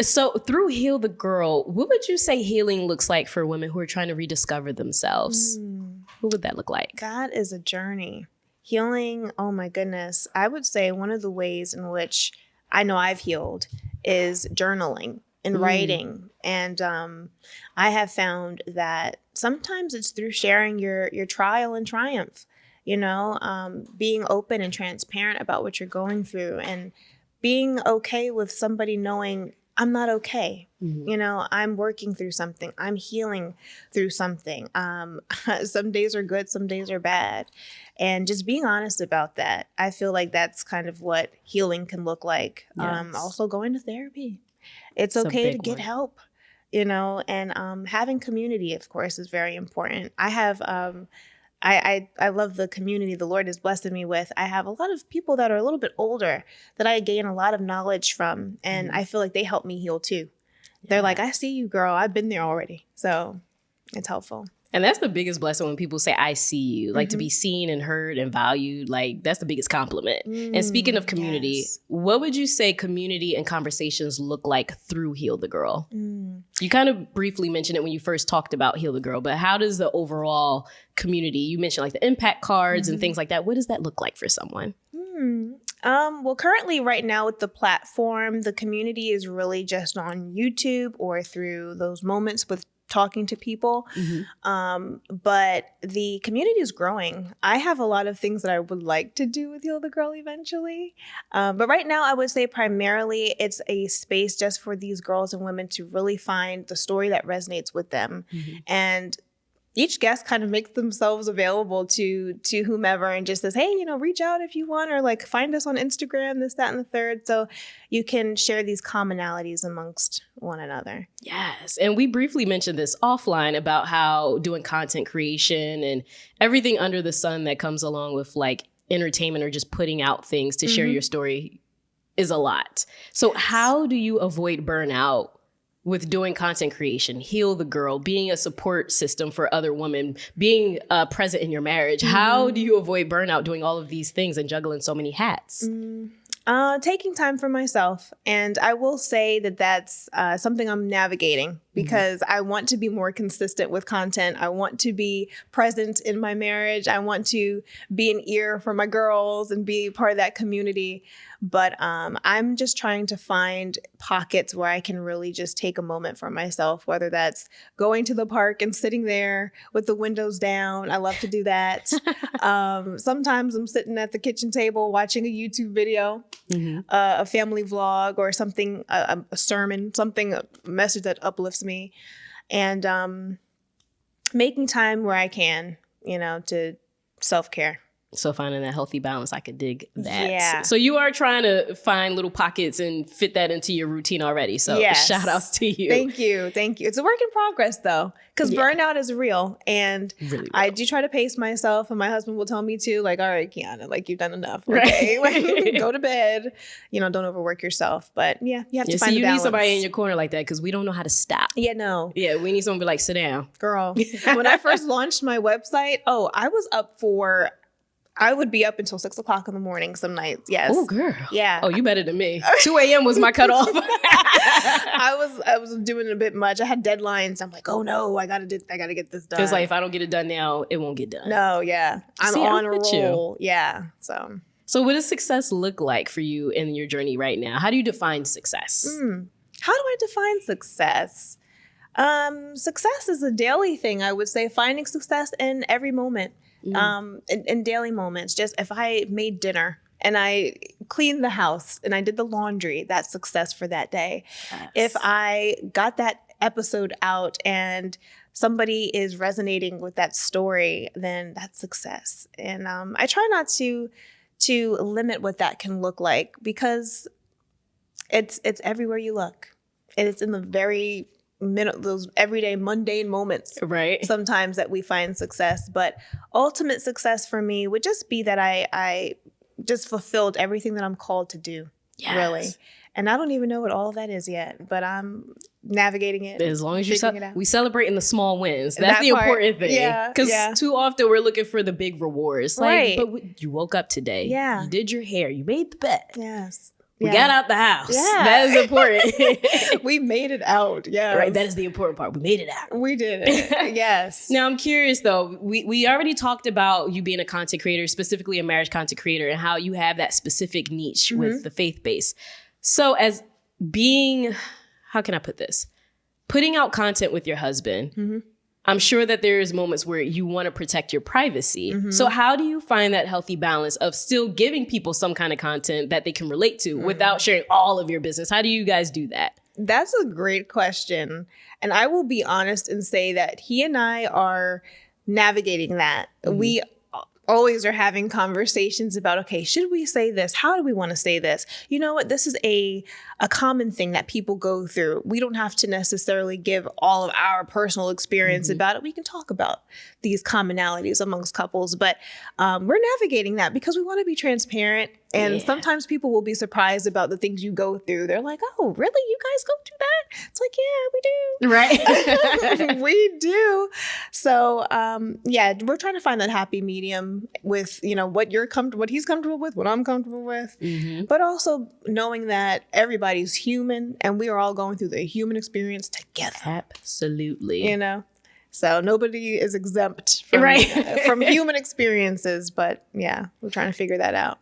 So through Heal the Girl, what would you say healing looks like for women who are trying to rediscover themselves? What would that look like? That is a journey. Healing, oh my goodness. I would say one of the ways in which I know I've healed is journaling and writing. And I have found that sometimes it's through sharing your trial and triumph, being open and transparent about what you're going through and being okay with somebody knowing I'm not okay. I'm working through something. I'm healing through something. Some days are good, some days are bad. And just being honest about that, I feel like that's kind of what healing can look like. Yes. Also going to therapy. It's okay to get help, and having community, of course, is very important. I have, I love the community the Lord has blessed me with. I have a lot of people that are a little bit older that I gain a lot of knowledge from, and I feel like they help me heal too. They're like, I see you, girl. I've been there already. So it's helpful. And that's the biggest blessing when people say, I see you, like to be seen and heard and valued. Like that's the biggest compliment. And speaking of community, what would you say community and conversations look like through Heal the Girl? You kind of briefly mentioned it when you first talked about Heal the Girl, but how does the overall community, you mentioned like the impact cards and things like that. What does that look like for someone? Well, currently right now with the platform, the community is really just on YouTube or through those moments with talking to people. But the community is growing. I have a lot of things that I would like to do with Heal the Girl eventually. But right now I would say primarily it's a space just for these girls and women to really find the story that resonates with them. And each guest kind of makes themselves available to whomever and just says, hey, reach out if you want, or like find us on Instagram, this, that, and the third. So you can share these commonalities amongst one another. Yes. And we briefly mentioned this offline about how doing content creation and everything under the sun that comes along with like entertainment or just putting out things to share your story is a lot. So how do you avoid burnout with doing content creation, Heal the Girl, being a support system for other women, being present in your marriage? How do you avoid burnout doing all of these things and juggling so many hats? Taking time for myself. And I will say that that's something I'm navigating because I want to be more consistent with content. I want to be present in my marriage. I want to be an ear for my girls and be part of that community. But I'm just trying to find pockets where I can really just take a moment for myself, whether that's going to the park and sitting there with the windows down. I love to do that. Sometimes I'm sitting at the kitchen table watching a YouTube video, a family vlog or something, a sermon, a message that uplifts me. And making time where I can, to self-care. So finding that healthy balance, I could dig that. Yeah. So you are trying to find little pockets and fit that into your routine already. So shout outs to you. Thank you. It's a work in progress though, because burnout is real. And really I do try to pace myself, and my husband will tell me too, like, all right, Quiana, like you've done enough. Okay. Right. Go to bed. Don't overwork yourself. But you have to find the balance. You need somebody in your corner like that because we don't know how to stop. Yeah, no. Yeah, we need someone to be like, sit down. Girl. When I first launched my website, I would be up until 6 o'clock in the morning some nights. Yes. Oh, girl. Yeah. Oh, you better than me. 2 a.m. was my cutoff. I was doing a bit much. I had deadlines. I'm like, oh no, I gotta get this done. It's like if I don't get it done now, it won't get done. No, yeah. I'm on a roll. Yeah. So what does success look like for you in your journey right now? How do you define success? How do I define success? Success is a daily thing, I would say. Finding success in every moment. In daily moments, just if I made dinner and I cleaned the house and I did the laundry, that's success for that day. Yes. If I got that episode out and somebody is resonating with that story, then that's success. And I try not to limit what that can look like because it's everywhere you look. And it's in the very those everyday mundane moments, right? Sometimes that we find success, but ultimate success for me would just be that I just fulfilled everything that I'm called to do. Yes. Really. And I don't even know what all of that is yet, but I'm navigating it. As long as we celebrating the small wins. That's the important thing. Yeah. Because too often we're looking for the big rewards. Like, right. But you woke up today. Yeah. You did your hair. You made the bed. Yes. We got out the house. Yeah. That is important. We made it out. Yeah. Right. That is the important part. We made it out. We did it. Yes. Now, I'm curious, though. We already talked about you being a content creator, specifically a marriage content creator, and how you have that specific niche with the faith base. So as being, how can I put this? Putting out content with your husband, I'm sure that there's moments where you want to protect your privacy. So how do you find that healthy balance of still giving people some kind of content that they can relate to without sharing all of your business? How do you guys do that? That's a great question. And I will be honest and say that he and I are navigating that. We always are having conversations about, okay, should we say this? How do we want to say this? You know what? This is a common thing that people go through. We don't have to necessarily give all of our personal experience about it. We can talk about these commonalities amongst couples, but we're navigating that because we want to be transparent. And sometimes people will be surprised about the things you go through. They're like, oh, really? You guys go through that? It's like, yeah, we do. Right. We do. So, yeah, we're trying to find that happy medium with, you know, what he's comfortable with, what I'm comfortable with, but also knowing that everybody's human and we are all going through the human experience together. Absolutely. You know? So nobody is exempt from, from human experiences, but yeah, we're trying to figure that out.